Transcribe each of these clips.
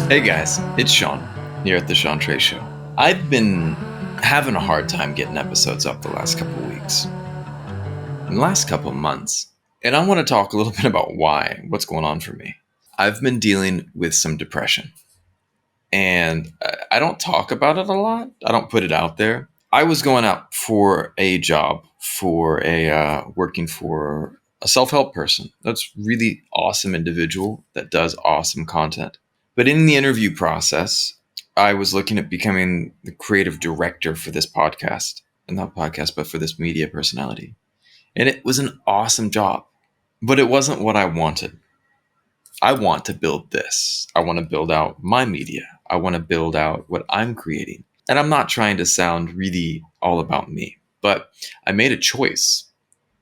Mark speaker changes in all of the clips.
Speaker 1: Hey guys, it's Sean here at the Sean Trey Show. I've been having a hard time getting episodes up the last couple of weeks, and the last couple of months, and I want to talk a little bit about what's going on for me. I've been dealing with some depression, and I don't talk about it a lot. I don't put it out there. I was going out for a job for working for a self-help person. That's really awesome individual that does awesome content. But in the interview process, I was looking at becoming the creative director for this podcast, and not podcast, but for this media personality. And it was an awesome job, but it wasn't what I wanted. I want to build this. I want to build out my media. I want to build out what I'm creating. And I'm not trying to sound really all about me, but I made a choice.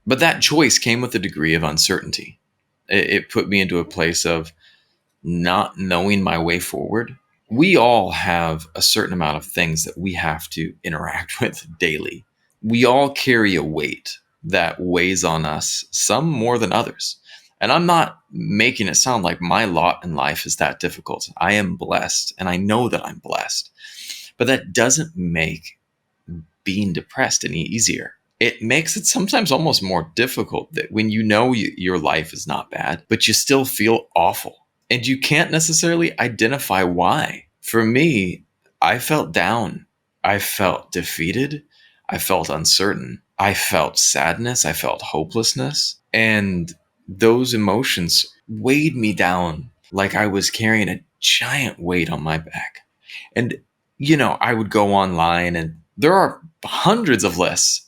Speaker 1: But that choice came with a degree of uncertainty. It put me into a place of not knowing my way forward. We all have a certain amount of things that we have to interact with daily. We all carry a weight that weighs on us, some more than others. And I'm not making it sound like my lot in life is that difficult. I am blessed, and I know that I'm blessed. But that doesn't make being depressed any easier. It makes it sometimes almost more difficult that when you know your life is not bad, but you still feel awful and you can't necessarily identify why. For me, I felt down. I felt defeated. I felt uncertain. I felt sadness. I felt hopelessness. And those emotions weighed me down like I was carrying a giant weight on my back. And, I would go online and there are hundreds of lists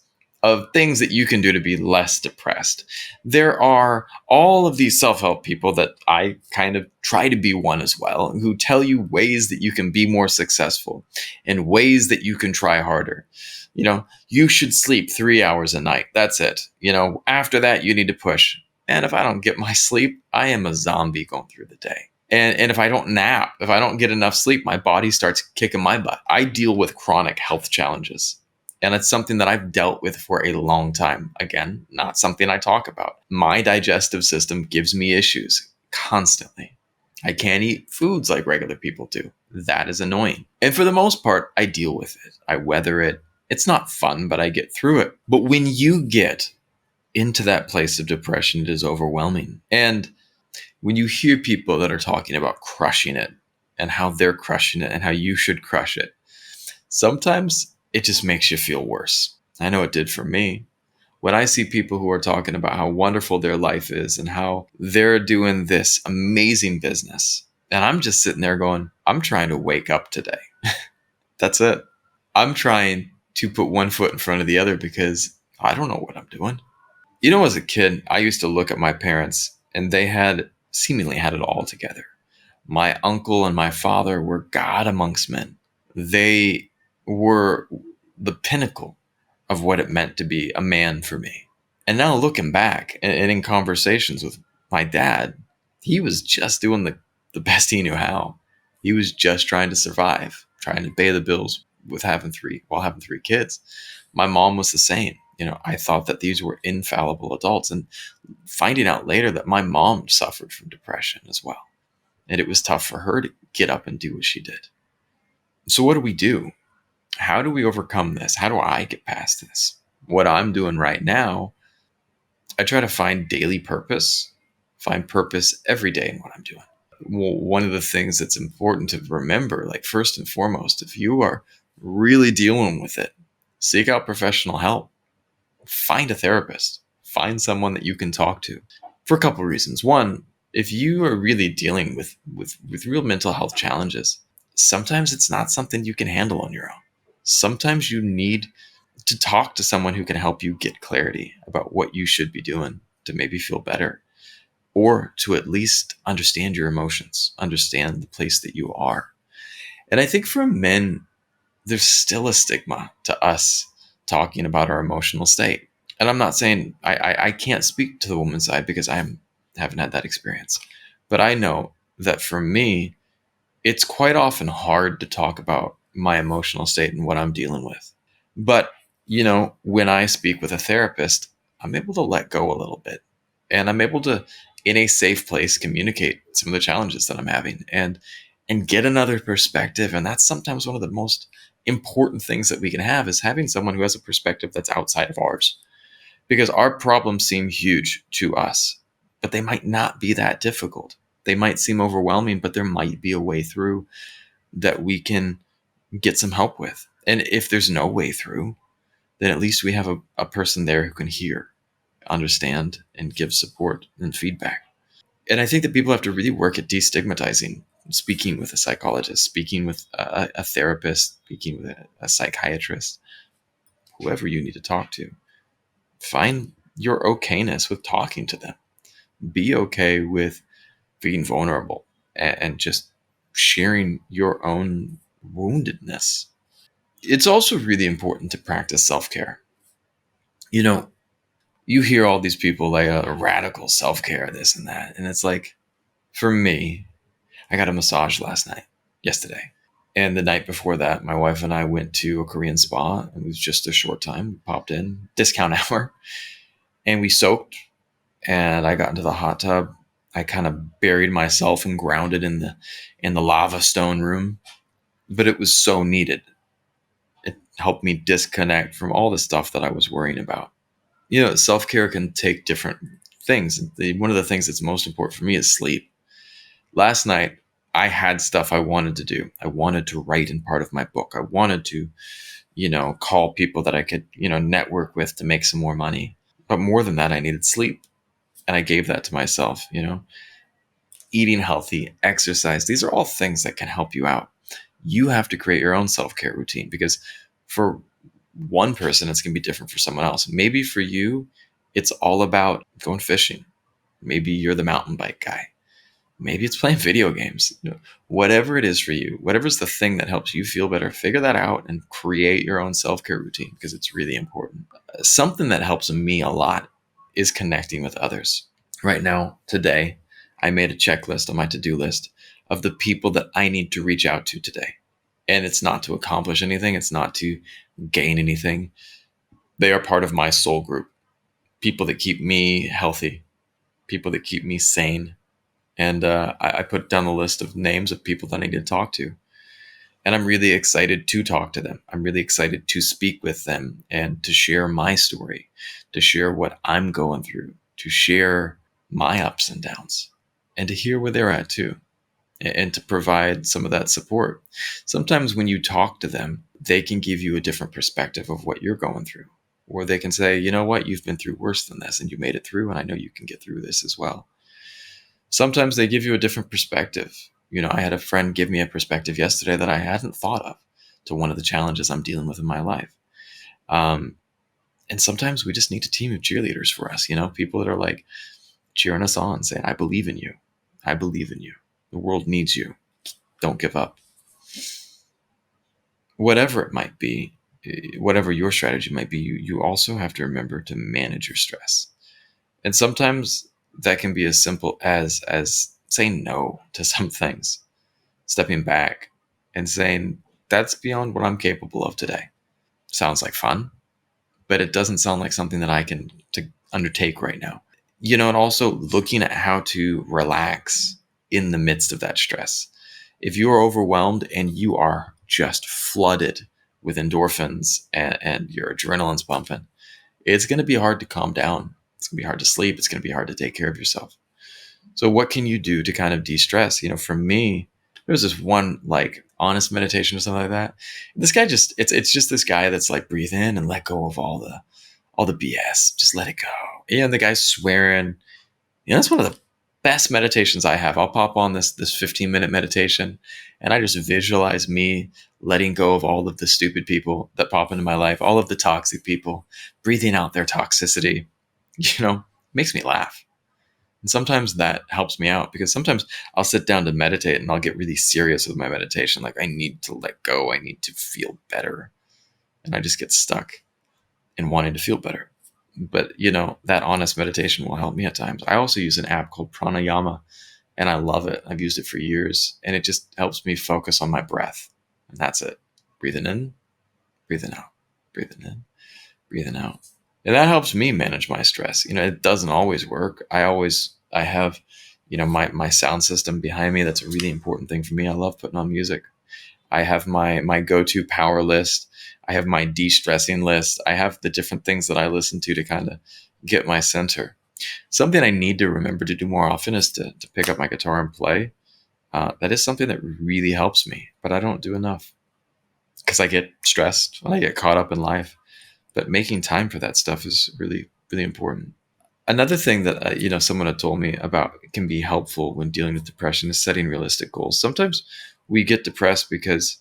Speaker 1: of things that you can do to be less depressed. There are all of these self-help people that I kind of try to be one as well, who tell you ways that you can be more successful and ways that you can try harder. You should sleep 3 hours a night. That's it. After that, you need to push. And if I don't get my sleep, I am a zombie going through the day. And if I don't nap, if I don't get enough sleep, my body starts kicking my butt. I deal with chronic health challenges. And it's something that I've dealt with for a long time. Again, not something I talk about. My digestive system gives me issues constantly. I can't eat foods like regular people do. That is annoying. And for the most part, I deal with it. I weather it. It's not fun, but I get through it. But when you get into that place of depression, it is overwhelming. And when you hear people that are talking about crushing it and how they're crushing it and how you should crush it, sometimes it just makes you feel worse. I know it did for me. When I see people who are talking about how wonderful their life is and how they're doing this amazing business, and I'm just sitting there going, I'm trying to wake up today. That's it. I'm trying to put one foot in front of the other because I don't know what I'm doing. As a kid, I used to look at my parents and they seemingly had it all together. My uncle and my father were God amongst men. They were the pinnacle of what it meant to be a man for me. And now looking back and in conversations with my dad, he was just doing the best he knew how. He was just trying to survive, trying to pay the bills while having three kids. My mom was the same. I thought that these were infallible adults, and finding out later that my mom suffered from depression as well. And it was tough for her to get up and do what she did. So what do we do? How do we overcome this? How do I get past this? What I'm doing right now, I try to find daily purpose, find purpose every day in what I'm doing. Well, one of the things that's important to remember, like first and foremost, if you are really dealing with it, seek out professional help. Find a therapist. Find someone that you can talk to for a couple of reasons. One, if you are really dealing with real mental health challenges, sometimes it's not something you can handle on your own. Sometimes you need to talk to someone who can help you get clarity about what you should be doing to maybe feel better, or to at least understand your emotions, understand the place that you are. And I think for men, there's still a stigma to us talking about our emotional state. And I'm not saying I can't speak to the woman's side because haven't had that experience. But I know that for me, it's quite often hard to talk about my emotional state and what I'm dealing with. But, when I speak with a therapist, I'm able to let go a little bit. And I'm able to, in a safe place, communicate some of the challenges that I'm having. And and get another perspective. And that's sometimes one of the most important things that we can have, is having someone who has a perspective that's outside of ours. Because our problems seem huge to us, but they might not be that difficult. They might seem overwhelming, but there might be a way through that we can get some help with. And if there's no way through, then at least we have a person there who can hear, understand, and give support and feedback. And I think that people have to really work at destigmatizing speaking with a psychologist, speaking with a therapist, speaking with a psychiatrist, whoever you need to talk to. Find your okayness with talking to them. Be okay with being vulnerable and just sharing your own woundedness. It's also really important to practice self-care. You know, you hear all these people like radical self-care, this and that. And it's like, for me, I got a massage yesterday. And the night before that, my wife and I went to a Korean spa. It was just a short time. We popped in, discount hour, and we soaked. And I got into the hot tub. I kind of buried myself and grounded in the lava stone room, but it was so needed. It helped me disconnect from all the stuff that I was worrying about. Self care can take different things. One of the things that's most important for me is sleep. Last night, I had stuff I wanted to do. I wanted to write in part of my book. I wanted to, call people that I could, network with to make some more money. But more than that, I needed sleep. And I gave that to myself. Eating healthy, exercise. These are all things that can help you out. You have to create your own self-care routine, because for one person, it's going to be different for someone else. Maybe for you, it's all about going fishing. Maybe you're the mountain bike guy. Maybe it's playing video games. Whatever it is for you, whatever's the thing that helps you feel better, figure that out and create your own self-care routine, because it's really important. Something that helps me a lot is connecting with others. Right now, today, I made a checklist on my to-do list of the people that I need to reach out to today. And it's not to accomplish anything. It's not to gain anything. They are part of my soul group. People that keep me healthy, people that keep me sane. And I put down the list of names of people that I need to talk to. And I'm really excited to talk to them. I'm really excited to speak with them and to share my story, to share what I'm going through, to share my ups and downs, and to hear where they're at too, and to provide some of that support. Sometimes when you talk to them, they can give you a different perspective of what you're going through. Or they can say, you know what, you've been through worse than this and you made it through, and I know you can get through this as well. Sometimes they give you a different perspective. I had a friend give me a perspective yesterday that I hadn't thought of to one of the challenges I'm dealing with in my life. And sometimes we just need a team of cheerleaders for us, people that are like cheering us on, saying, I believe in you. I believe in you. The world needs you. Don't give up. Whatever it might be, whatever your strategy might be, you also have to remember to manage your stress. And sometimes that can be as simple as saying no to some things, stepping back and saying, that's beyond what I'm capable of today. Sounds like fun, but it doesn't sound like something that I can to undertake right now. And also looking at how to relax in the midst of that stress. If you are overwhelmed and you are just flooded with endorphins and your adrenaline's pumping, it's going to be hard to calm down. It's going to be hard to sleep. It's going to be hard to take care of yourself. So what can you do to kind of de-stress? For me, there was this one like honest meditation or something like that. This guy it's just this guy that's like, breathe in and let go of all the BS. Just let it go. And the guy's swearing. That's one of the best meditations I have. I'll pop on this 15-minute meditation and I just visualize me letting go of all of the stupid people that pop into my life, all of the toxic people, breathing out their toxicity, makes me laugh. And sometimes that helps me out, because sometimes I'll sit down to meditate and I'll get really serious with my meditation. Like, I need to let go. I need to feel better. And I just get stuck in wanting to feel better. But, that honest meditation will help me at times. I also use an app called Pranayama, and I love it. I've used it for years, and it just helps me focus on my breath. And that's it. Breathing in, breathing out, breathing in, breathing out. And that helps me manage my stress. It doesn't always work. I have, my sound system behind me. That's a really important thing for me. I love putting on music. I have my go-to power list. I have my de-stressing list. I have the different things that I listen to kind of get my center. Something I need to remember to do more often is to pick up my guitar and play. That is something that really helps me, but I don't do enough because I get stressed when I get caught up in life. But making time for that stuff is really, really important. Another thing that someone had told me about can be helpful when dealing with depression is setting realistic goals. Sometimes we get depressed because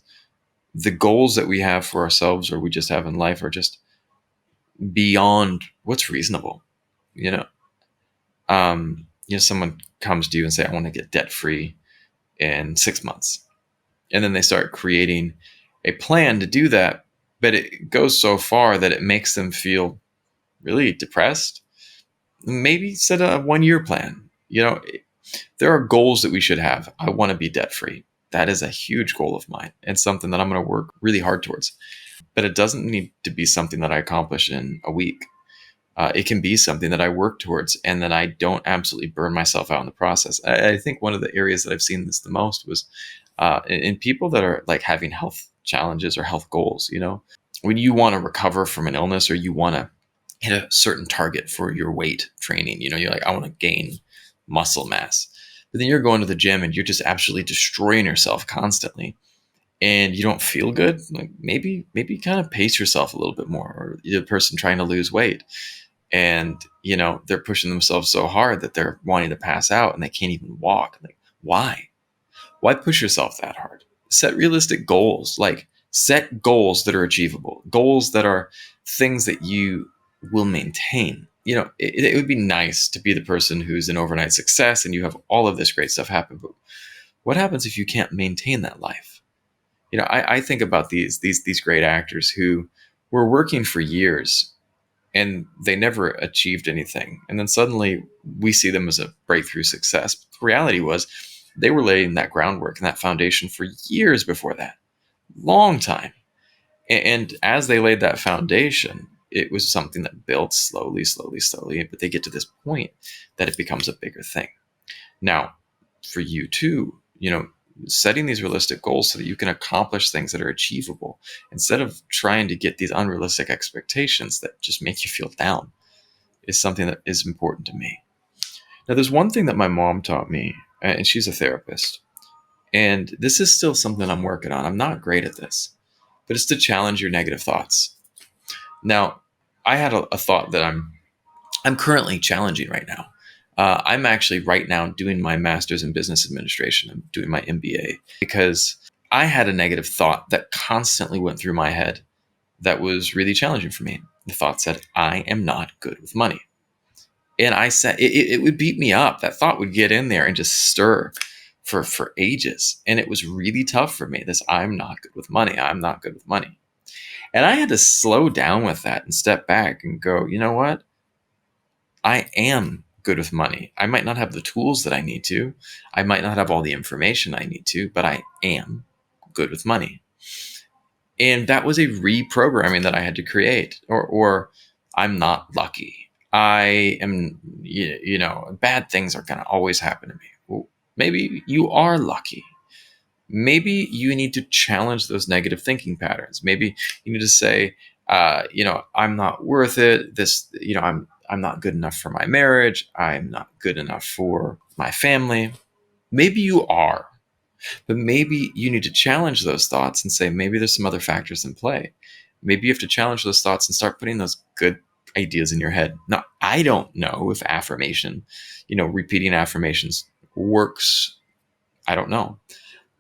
Speaker 1: the goals that we have for ourselves or we just have in life are just beyond what's reasonable. You know, someone comes to you and say, "I want to get debt free in 6 months," and then they start creating a plan to do that, but it goes so far that it makes them feel really depressed. Maybe set a 1 year plan. There are goals that we should have. I want to be debt free. That is a huge goal of mine and something that I'm going to work really hard towards. But it doesn't need to be something that I accomplish in a week. It can be something that I work towards and that I don't absolutely burn myself out in the process. I think one of the areas that I've seen this the most was in people that are like having health challenges or health goals. When you want to recover from an illness or you want to hit a certain target for your weight training, you're like, I want to gain muscle mass. But then you're going to the gym and you're just absolutely destroying yourself constantly and you don't feel good. Like maybe kind of pace yourself a little bit more. Or you're the person trying to lose weight and they're pushing themselves so hard that they're wanting to pass out and they can't even walk. Like, why push yourself that hard? Set realistic goals. Like, set goals that are achievable, goals that are things that you will maintain. It would be nice to be the person who's an overnight success and you have all of this great stuff happen, but what happens if you can't maintain that life? I think about these great actors who were working for years and they never achieved anything. And then suddenly we see them as a breakthrough success. But the reality was they were laying that groundwork and that foundation for years before that, long time. And as they laid that foundation, it was something that built slowly, slowly, slowly. But they get to this point that it becomes a bigger thing. Now, for you too, setting these realistic goals so that you can accomplish things that are achievable instead of trying to get these unrealistic expectations that just make you feel down is something that is important to me. Now, there's one thing that my mom taught me, and she's a therapist, and this is still something I'm working on. I'm not great at this, but it's to challenge your negative thoughts. Now, I had a thought that I'm currently challenging right now. I'm actually right now doing my master's in business administration. I'm doing my MBA because I had a negative thought that constantly went through my head that was really challenging for me. The thought said, I am not good with money. And I said, it would beat me up. That thought would get in there and just stir for ages. And it was really tough for me. This, I'm not good with money. I'm not good with money. And I had to slow down with that and step back and go, you know what? I am good with money. I might not have the tools that I need to. I might not have all the information I need to, but I am good with money. And that was a reprogramming that I had to create. Or I'm not lucky. I am, bad things are going to always happen to me. Well, maybe you are lucky. Maybe you need to challenge those negative thinking patterns. Maybe you need to say, I'm not worth it. I'm not good enough for my marriage. I'm not good enough for my family. Maybe you are, but maybe you need to challenge those thoughts and say, maybe there's some other factors in play. Maybe you have to challenge those thoughts and start putting those good ideas in your head. Now, I don't know if repeating affirmations works. I don't know.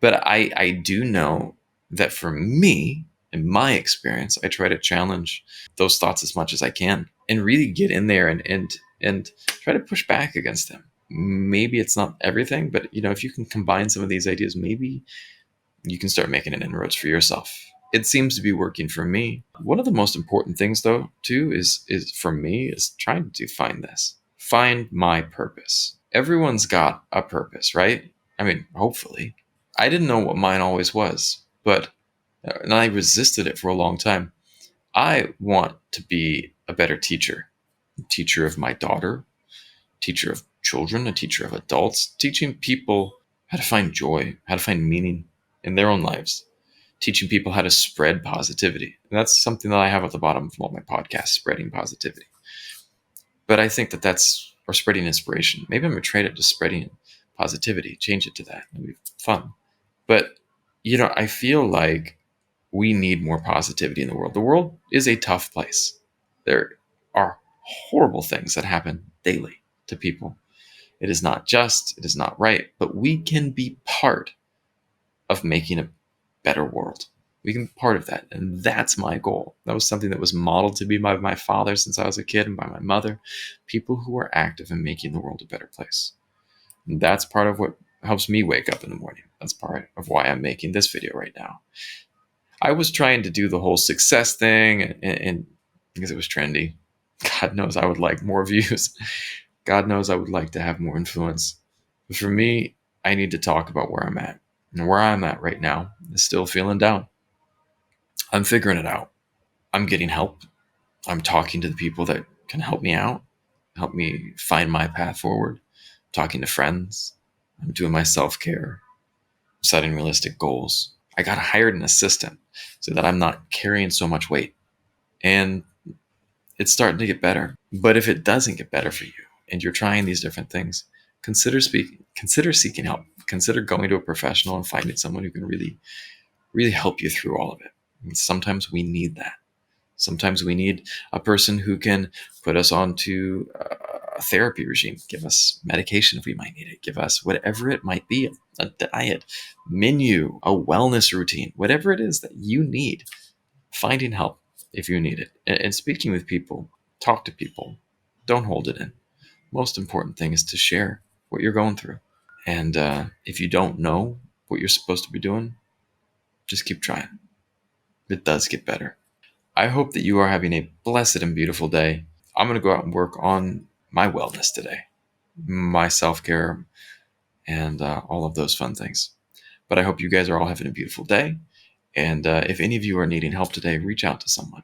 Speaker 1: But I do know that for me, in my experience, I try to challenge those thoughts as much as I can and really get in there and try to push back against them. Maybe it's not everything, but if you can combine some of these ideas, maybe you can start making an inroads for yourself. It seems to be working for me. One of the most important things, though, too, is for me is trying to find my purpose. Everyone's got a purpose, right? I mean, hopefully. I didn't know what mine always was, and I resisted it for a long time. I want to be a better teacher of my daughter, teacher of children, a teacher of adults, teaching people how to find joy, how to find meaning in their own lives, teaching people how to spread positivity. And that's something that I have at the bottom of all my podcasts, spreading positivity. But I think that that's, or spreading inspiration. Maybe I'm going to trade it to spreading positivity, change it to that. It'll be fun. But, I feel like we need more positivity in the world. The world is a tough place. There are horrible things that happen daily to people. It is not just, it is not right, but we can be part of making a better world. We can be part of that. And that's my goal. That was something that was modeled to me by my father since I was a kid and by my mother. People who are active in making the world a better place. And that's part of what helps me wake up in the morning. That's part of why I'm making this video right now. I was trying to do the whole success thing and because it was trendy. God knows I would like more views. God knows I would like to have more influence. But for me, I need to talk about where I'm at. And where I'm at right now is still feeling down. I'm figuring it out. I'm getting help. I'm talking to the people that can help me out, help me find my path forward. Talking to friends. I'm doing my self-care, setting realistic goals. I got hired an assistant so that I'm not carrying so much weight. And it's starting to get better. But if it doesn't get better for you and you're trying these different things, consider seeking help. Consider going to a professional and finding someone who can really, really help you through all of it. And sometimes we need that. Sometimes we need a person who can put us onto a therapy regime, give us medication if we might need it, give us whatever it might be, a diet, menu, a wellness routine, whatever it is that you need. Finding help if you need it. And speaking with people, talk to people. Don't hold it in. Most important thing is to share what you're going through. And if you don't know what you're supposed to be doing, just keep trying. It does get better. I hope that you are having a blessed and beautiful day. I'm going to go out and work on my wellness today, my self-care, and all of those fun things. But I hope you guys are all having a beautiful day. And if any of you are needing help today, reach out to someone.